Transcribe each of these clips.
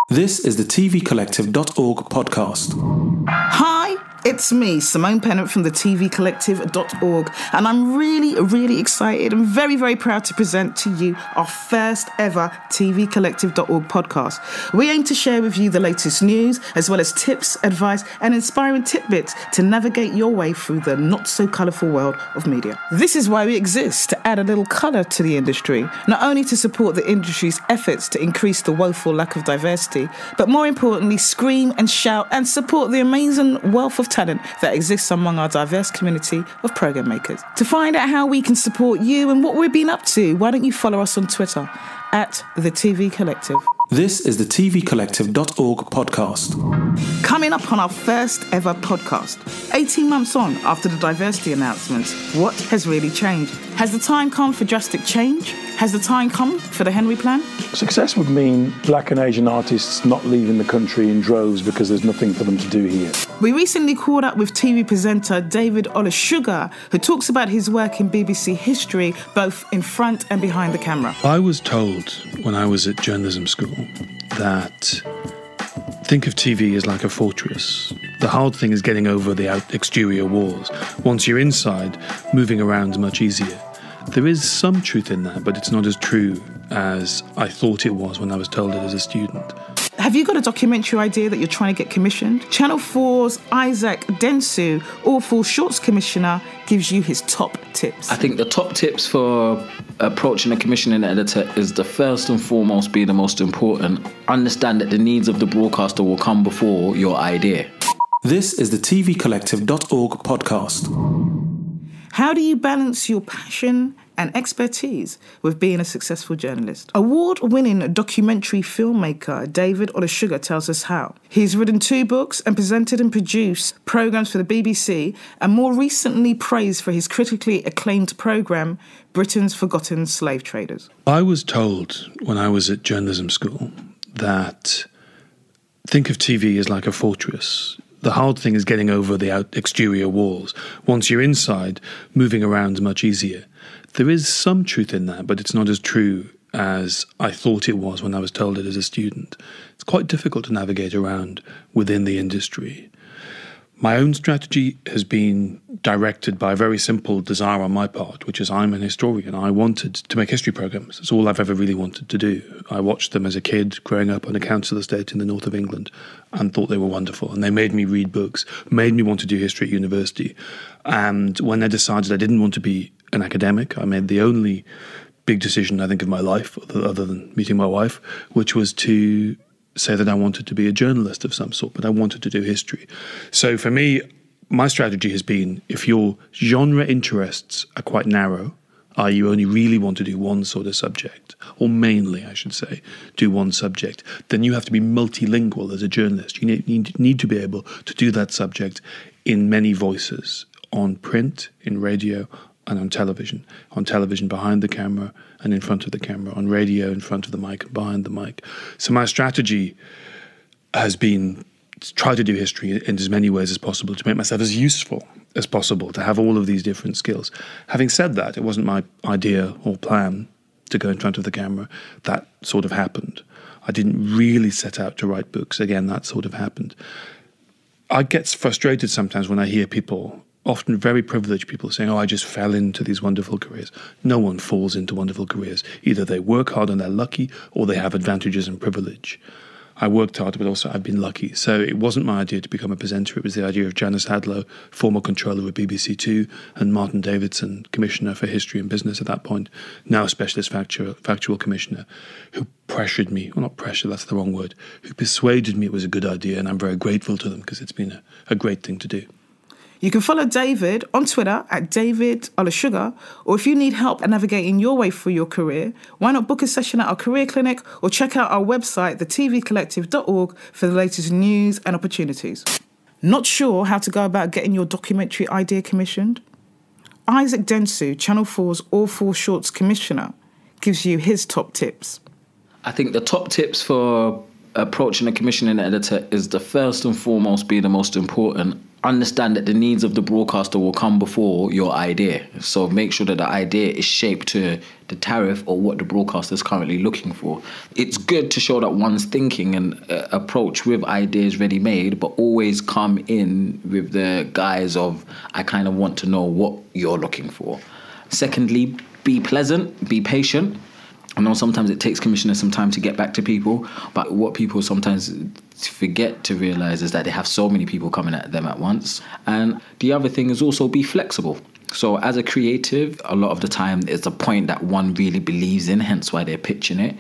This is the tvcollective.org podcast. Hi, it's me, Simone Pennant from the tvcollective.org, and I'm really excited and very proud to present to you our first ever tvcollective.org podcast. We aim to share with you the latest news, as well as tips, advice, and inspiring tidbits to navigate your way through the not-so-colourful world of media. This is why we exist, to add a little colour to the industry, not only to support the industry's efforts to increase the woeful lack of diversity, but more importantly, scream and shout and support the amazing wealth of talent that exists among our diverse community of programme makers. To find out how we can support you and what we've been up to, why don't you follow us on Twitter at The TV Collective. This is the tvcollective.org podcast. Coming up on our first ever podcast, 18 months on after the diversity announcements, what has really changed? Has the time come for drastic change? Has the time come for the Henry Plan? Success would mean black and Asian artists not leaving the country in droves because there's nothing for them to do here. We recently caught up with TV presenter David Olsuga, who talks about his work in BBC history, both in front and behind the camera. I was told when I was at journalism school that think of TV as like a fortress. The hard thing is getting over the exterior walls. Once you're inside, moving around is much easier. There is some truth in that, but it's not as true as I thought it was when I was told it as a student. Have you got a documentary idea that you're trying to get commissioned? Channel 4's Exec Densu, Awful Shorts Commissioner, gives you his top tips. I think the top tips for approaching a commissioning editor is the first and foremost be the most important. Understand that the needs of the broadcaster will come before your idea. This is the tvcollective.org podcast. How do you balance your passion and expertise with being a successful journalist? Award-winning documentary filmmaker David Olsuga tells us how. He's written 2 books and presented and produced programmes for the BBC, and more recently praised for his critically acclaimed programme, Britain's Forgotten Slave Traders. I was told when I was at journalism school that think of TV as like a fortress. The hard thing is getting over the exterior walls. Once you're inside, moving around is much easier. There is some truth in that, but it's not as true as I thought it was when I was told it as a student. It's quite difficult to navigate around within the industry. My own strategy has been directed by a very simple desire on my part, which is I'm an historian. I wanted to make history programmes. It's all I've ever really wanted to do. I watched them as a kid growing up on a council estate in the north of England and thought they were wonderful. And they made me read books, made me want to do history at university. And when I decided I didn't want to be an academic, I made the only big decision, I think, of my life, other than meeting my wife, which was to say that I wanted to be a journalist of some sort, but I wanted to do history. So for me, my strategy has been, if your genre interests are quite narrow, i.e. you only really want to do one sort of subject, or mainly, I should say, do one subject, then you have to be multilingual as a journalist. You need to be able to do that subject in many voices, on print, in radio, and on television. On television, behind the camera and in front of the camera. On radio, in front of the mic and behind the mic. So my strategy has been to try to do history in as many ways as possible, to make myself as useful as possible, to have all of these different skills. Having said that, it wasn't my idea or plan to go in front of the camera. That sort of happened. I didn't really set out to write books. Again, that sort of happened. I get frustrated sometimes when I hear people, often very privileged people, saying, I just fell into these wonderful careers. No one falls into wonderful careers. Either they work hard and they're lucky, or they have advantages and privilege. I worked hard, but also I've been lucky. So it wasn't my idea to become a presenter. It was the idea of Janice Hadlow, former controller of BBC Two, and Martin Davidson, Commissioner for History and Business at that point, now Specialist Factual Commissioner, who pressured me, well, not pressure, that's the wrong word, who persuaded me it was a good idea, and I'm very grateful to them because it's been a great thing to do. You can follow David on Twitter at David Olsuga, or if you need help navigating your way through your career, why not book a session at our career clinic or check out our website, thetvcollective.org, for the latest news and opportunities. Not sure how to go about getting your documentary idea commissioned? Exec Densu, Channel 4's Awful Shorts Commissioner, gives you his top tips. I think the top tips for approaching a commissioning editor is the first and foremost be the most important. understand that the needs of the broadcaster will come before your idea. So make sure that the idea is shaped to the tariff or what the broadcaster is currently looking for. It's good to show that one's thinking and approach with ideas ready-made, but always come in with the guise of, I kind of want to know what you're looking for. Secondly, be pleasant, be patient. I know sometimes it takes commissioners some time to get back to people, but what people sometimes forget to realise is that they have so many people coming at them at once. And the other thing is also be flexible. So as a creative, a lot of the time it's a point that one really believes in, hence why they're pitching it.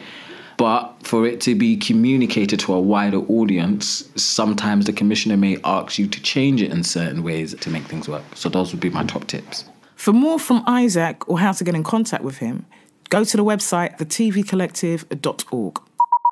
But for it to be communicated to a wider audience, sometimes the commissioner may ask you to change it in certain ways to make things work. So those would be my top tips. For more from Isaac or how to get in contact with him, go to the website thetvcollective.org.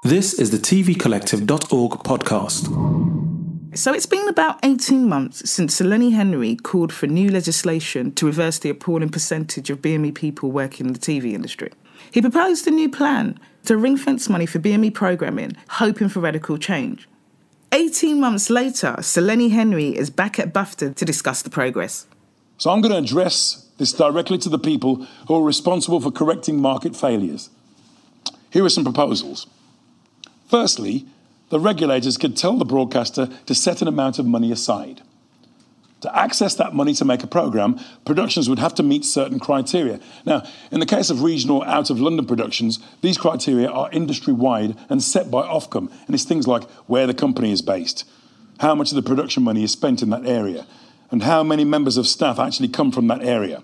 This is the tvcollective.org podcast. So it's been about 18 months since Sir Lenny Henry called for new legislation to reverse the appalling percentage of BME people working in the TV industry. He proposed a new plan to ring-fence money for BME programming, hoping for radical change. 18 months later, Sir Lenny Henry is back at BAFTA to discuss the progress. So I'm going to address this directly to the people who are responsible for correcting market failures. Here are some proposals. Firstly, the regulators could tell the broadcaster to set an amount of money aside. To access that money to make a programme, productions would have to meet certain criteria. Now, in the case of regional out-of-London productions, these criteria are industry-wide and set by Ofcom, and it's things like where the company is based, how much of the production money is spent in that area, and how many members of staff actually come from that area.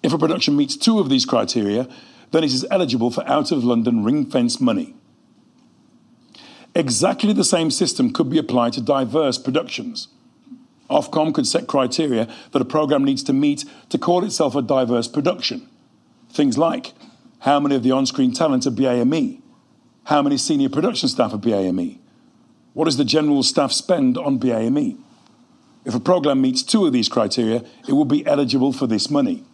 If a production meets 2 of these criteria, then it is eligible for out-of-London ring-fence money. Exactly the same system could be applied to diverse productions. Ofcom could set criteria that a programme needs to meet to call itself a diverse production. Things like, how many of the on-screen talent are BAME? How many senior production staff are BAME? What is the general staff spend on BAME? If a programme meets 2 of these criteria, it will be eligible for this money.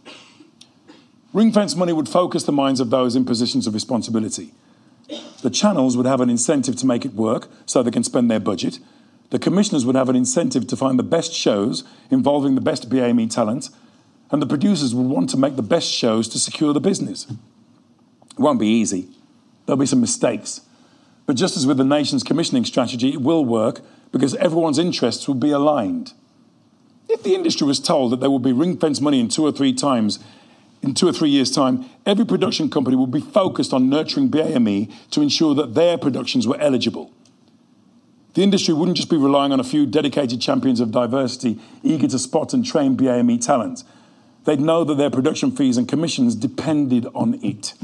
Ring-fence money would focus the minds of those in positions of responsibility. The channels would have an incentive to make it work so they can spend their budget. The commissioners would have an incentive to find the best shows involving the best BAME talent, and the producers would want to make the best shows to secure the business. It won't be easy. There'll be some mistakes. But just as with the nation's commissioning strategy, it will work because everyone's interests will be aligned. If the industry was told that there would be ring-fence money in 2 or 3 years' time, every production company would be focused on nurturing BAME to ensure that their productions were eligible. The industry wouldn't just be relying on a few dedicated champions of diversity eager to spot and train BAME talent. They'd know that their production fees and commissions depended on it.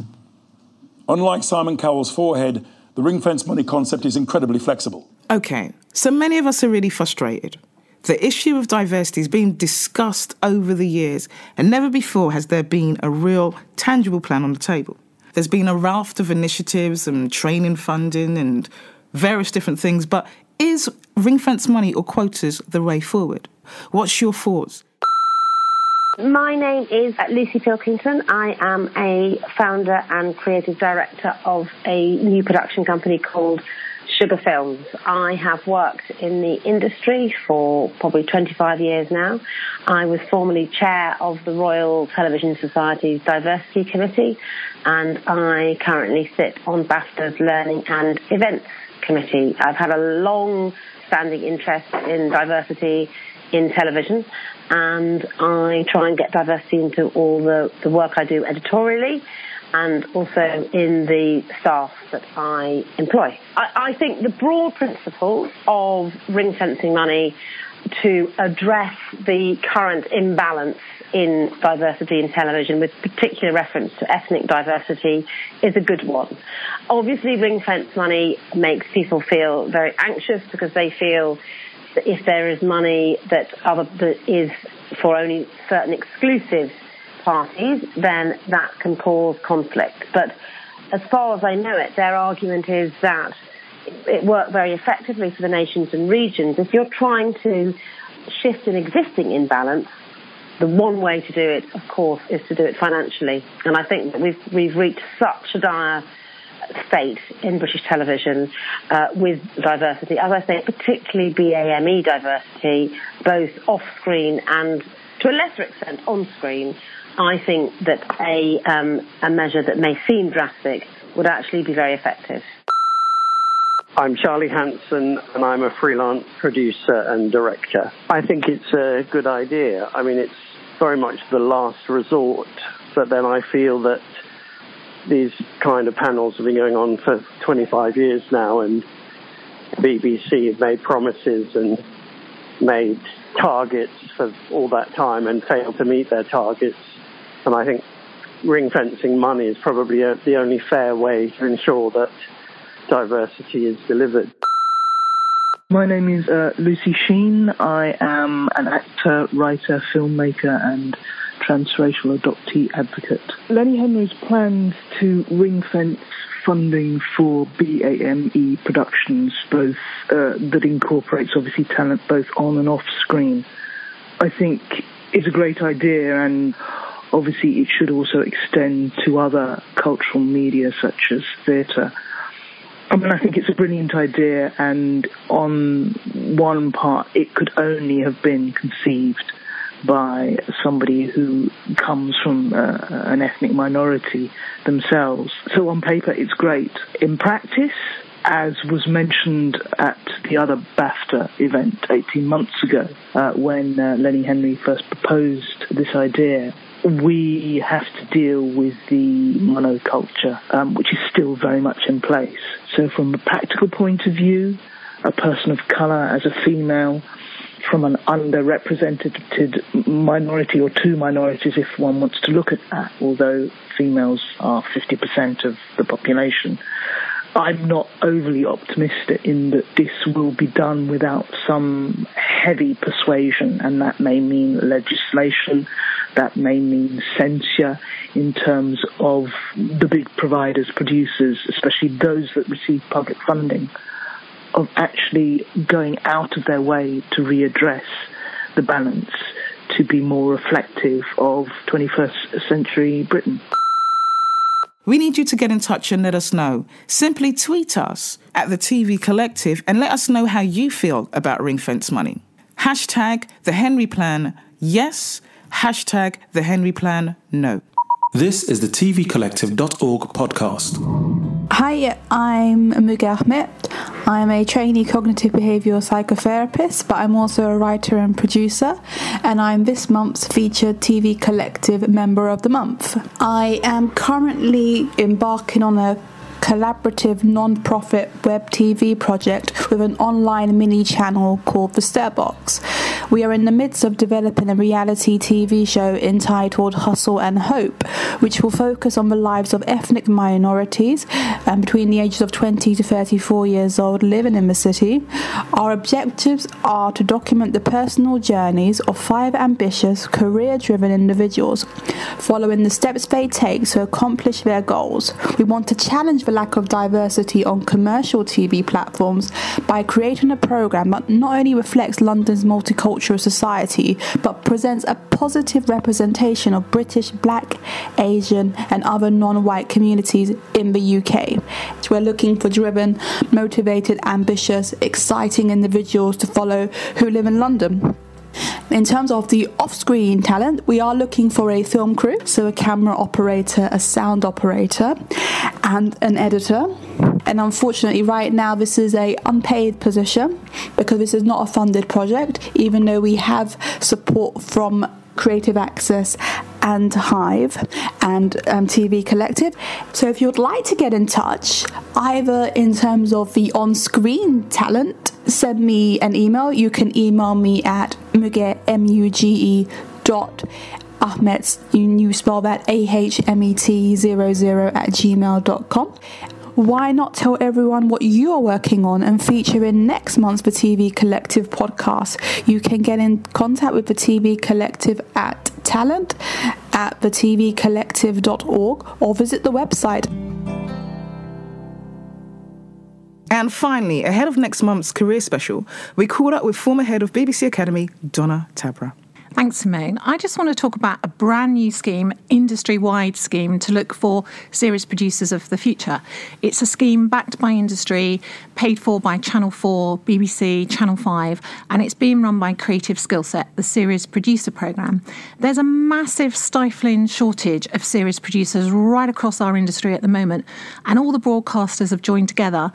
Unlike Simon Cowell's forehead, the ring-fence money concept is incredibly flexible. OK, so many of us are really frustrated. The issue of diversity has been discussed over the years, and never before has there been a real, tangible plan on the table. There's been a raft of initiatives and training funding and various different things, but is ring-fence money or quotas the way forward? What's your thoughts? My name is Lucy Pilkington. I am a founder and creative director of a new production company called Sugar Films. I have worked in the industry for probably 25 years now. I was formerly chair of the Royal Television Society's Diversity Committee, and I currently sit on BAFTA's Learning and Events Committee. I've had a long-standing interest in diversity in television, and I try and get diversity into all the work I do editorially and also in the staff that I employ. I think the broad principles of ring-fencing money to address the current imbalance in diversity in television, with particular reference to ethnic diversity, is a good one. Obviously, ring-fence money makes people feel very anxious because they feel that if there is money that is for only certain exclusive parties, then that can cause conflict. But as far as I know it, their argument is that it worked very effectively for the nations and regions. If you're trying to shift an existing imbalance, the one way to do it, of course, is to do it financially. And I think that we've reached such a dire state in British television with diversity. As I say, particularly BAME diversity, both off-screen and, to a lesser extent, on-screen. I think that a measure that may seem drastic would actually be very effective. I'm Charlie Hanson, and I'm a freelance producer and director. I think it's a good idea. I mean, it's very much the last resort, but then I feel that these kind of panels have been going on for 25 years now, and BBC have made promises and made targets for all that time and failed to meet their targets. And I think ring-fencing money is probably the only fair way to ensure that diversity is delivered. My name is Lucy Sheen. I am an actor, writer, filmmaker and transracial adoptee advocate. Lenny Henry's plans to ring-fence funding for BAME productions, both that incorporates obviously talent both on and off screen, I think is a great idea, and obviously it should also extend to other cultural media such as theatre. I mean, I think it's a brilliant idea, and on one part, it could only have been conceived by somebody who comes from an ethnic minority themselves. So on paper, it's great. In practice, as was mentioned at the other BAFTA event 18 months ago, when Lenny Henry first proposed this idea, we have to deal with the monoculture, which is still very much in place. So from a practical point of view, a person of colour as a female, from an underrepresented minority or two minorities, if one wants to look at that, although females are 50% of the population, I'm not overly optimistic in that this will be done without some heavy persuasion, and that may mean legislation, that may mean censure in terms of the big providers, producers, especially those that receive public funding, of actually going out of their way to readdress the balance to be more reflective of 21st century Britain. We need you to get in touch and let us know. Simply tweet us at the TV Collective and let us know how you feel about ring fence money. Hashtag the Henry Plan, yes. Hashtag the Henry Plan, no. This is the tvcollective.org podcast. Hi, I'm Muga Ahmed. I'm a trainee cognitive behavioural psychotherapist, but I'm also a writer and producer, and I'm this month's featured TV Collective Member of the Month. I am currently embarking on a collaborative non-profit web TV project with an online mini channel called The Stirbox. We are in the midst of developing a reality TV show entitled Hustle and Hope, which will focus on the lives of ethnic minorities between the ages of 20 to 34 years old living in the city. Our objectives are to document the personal journeys of 5 ambitious, career-driven individuals, following the steps they take to accomplish their goals. We want to challenge the lack of diversity on commercial TV platforms by creating a programme that not only reflects London's multicultural society, but presents a positive representation of British, Black, Asian and other non-white communities in the UK. We're looking for driven, motivated, ambitious, exciting individuals to follow who live in London. In terms of the off-screen talent, we are looking for a film crew, so a camera operator, a sound operator, and an editor. And unfortunately, right now, this is an unpaid position because this is not a funded project, even though we have support from Creative Access and Hive and TV Collective. So if you'd like to get in touch, either in terms of the on-screen talent, send me an email. You can email me at muge, M-U-G-E .ahmet, you spell that AHMET00 at gmail.com. Why not tell everyone what you are working on and feature in next month's The TV Collective podcast? You can get in contact with The TV Collective at talent@thetvcollective.org or visit the website. And finally, ahead of next month's career special, we caught up with former head of BBC Academy, Donna Taberer. Thanks, Simone. I just want to talk about a brand new scheme, industry-wide scheme, to look for series producers of the future. It's a scheme backed by industry, paid for by Channel 4, BBC, Channel 5, and it's being run by Creative Skillset, the series producer programme. There's a massive stifling shortage of series producers right across our industry at the moment, and all the broadcasters have joined together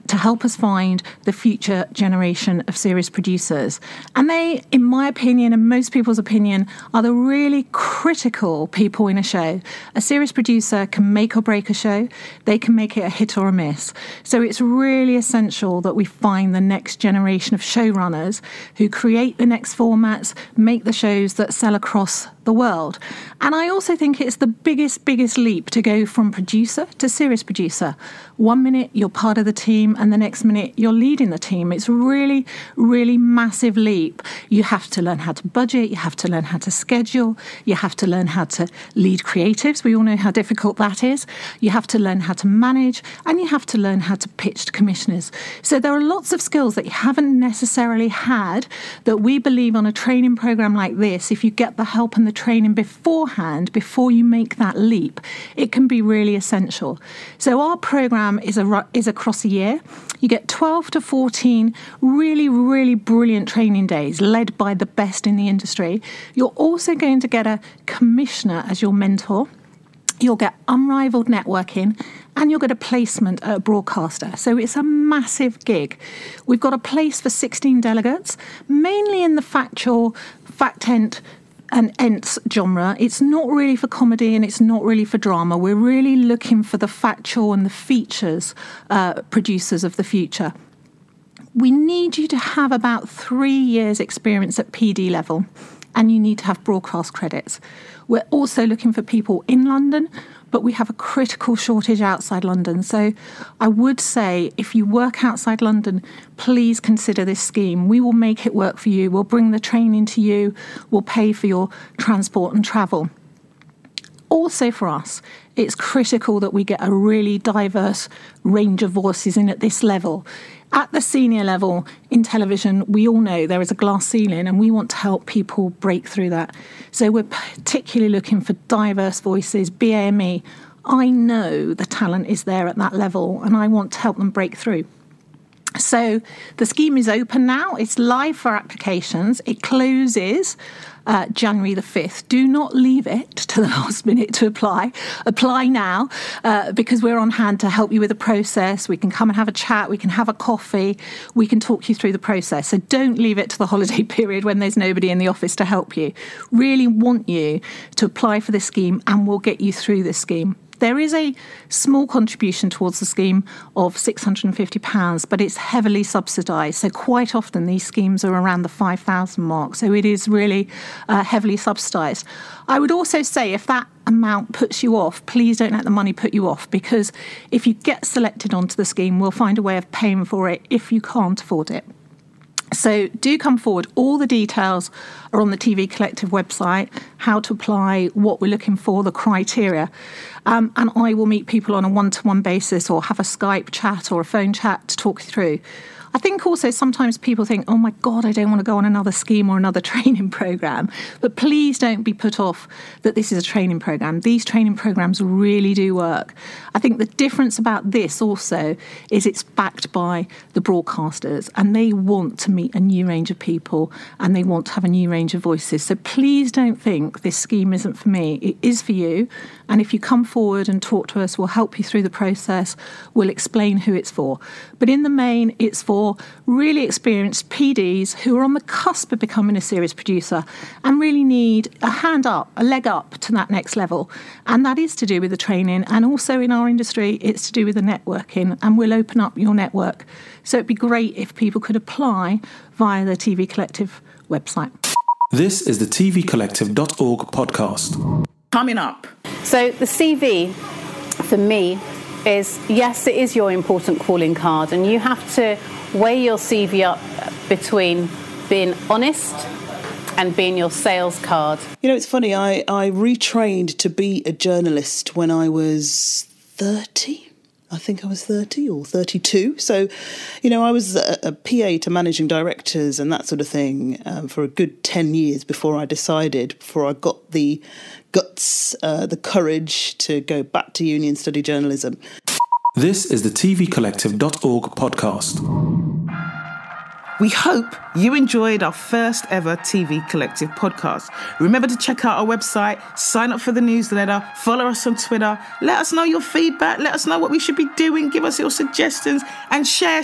to help us find the future generation of series producers. And they, in my opinion, and most people's opinion, are the really critical people in a show. A series producer can make or break a show. They can make it a hit or a miss. So it's really essential that we find the next generation of showrunners who create the next formats, make the shows that sell across the world. And I also think it's the biggest leap to go from producer to series producer. 1 minute you're part of the team and the next minute you're leading the team. It's really massive leap. You have to learn how to budget, you have to learn how to schedule, you have to learn how to lead creatives. We all know how difficult that is. You have to learn how to manage, and you have to learn how to pitch to commissioners. So there are lots of skills that you haven't necessarily had that we believe on a training program like this, if you get the help and the training beforehand, before you make that leap, it can be really essential. So our program is across a year. You get 12 to 14 really brilliant training days led by the best in the industry. You're also going to get a commissioner as your mentor. You'll get unrivaled networking, and you'll get a placement at a broadcaster. So it's a massive gig. We've got a place for 16 delegates, mainly in the factual, fact-ent, and ents genre. It's not really for comedy and it's not really for drama. We're really looking for the factual and the features producers of the future. We need you to have about 3 years experience at PD level, and you need to have broadcast credits. We're also looking for people in London, but we have a critical shortage outside London. So I would say, if you work outside London, please consider this scheme. We will make it work for you. We'll bring the training to you. We'll pay for your transport and travel. Also for us, it's critical that we get a really diverse range of voices in at this level. At the senior level in television, we all know there is a glass ceiling, and we want to help people break through that. So we're particularly looking for diverse voices, BAME. I know the talent is there at that level, and I want to help them break through. So the scheme is open now. It's live for applications. It closes January the 5th. Do not leave it to the last minute to apply. Apply now because we're on hand to help you with the process. We can come and have a chat. We can have a coffee. We can talk you through the process. So don't leave it to the holiday period when there's nobody in the office to help you. Really want you to apply for this scheme, and we'll get you through this scheme. There is a small contribution towards the scheme of £650, but it's heavily subsidised. So quite often these schemes are around the 5,000 mark. So it is really heavily subsidised. I would also say, if that amount puts you off, please don't let the money put you off, because if you get selected onto the scheme, we'll find a way of paying for it if you can't afford it. So do come forward. All the details are on the TV Collective website, how to apply, what we're looking for, the criteria. And I will meet people on a one-to-one basis, or have a Skype chat or a phone chat to talk you through. I think also sometimes people think, oh my God, I don't want to go on another scheme or another training programme. But please don't be put off that this is a training programme. These training programmes really do work. I think the difference about this also is it's backed by the broadcasters, and they want to meet a new range of people, and they want to have a new range of voices. So please don't think this scheme isn't for me. It is for you. And if you come forward and talk to us, we'll help you through the process. We'll explain who it's for. But in the main, it's for really experienced PDs who are on the cusp of becoming a series producer and really need a hand up, a leg up to that next level. And that is to do with the training. And also in our industry, it's to do with the networking. And we'll open up your network. So it'd be great if people could apply via the TV Collective website. This is the tvcollective.org podcast. Coming up. So the CV, for me, is, yes, it is your important calling card, and you have to weigh your CV up between being honest and being your sales card. You know, it's funny, I retrained to be a journalist when I was 30. I think I was 30 or 32. So, I was a PA to managing directors and that sort of thing for a good 10 years before I got the guts, the courage to go back to uni and study journalism. This is the tvcollective.org podcast. We hope you enjoyed our first ever TV Collective podcast. Remember to check out our website, sign up for the newsletter, follow us on Twitter, let us know your feedback, let us know what we should be doing, give us your suggestions, and share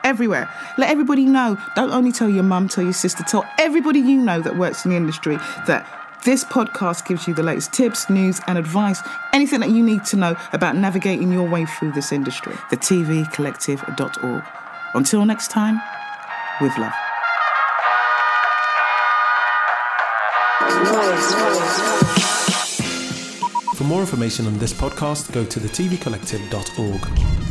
everywhere. Let everybody know. Don't only tell your mum, tell your sister, tell everybody you know that works in the industry that this podcast gives you the latest tips, news and advice, anything that you need to know about navigating your way through this industry. The tvcollective.org. Until next time, with love. For more information on this podcast, go to thetvcollective.org.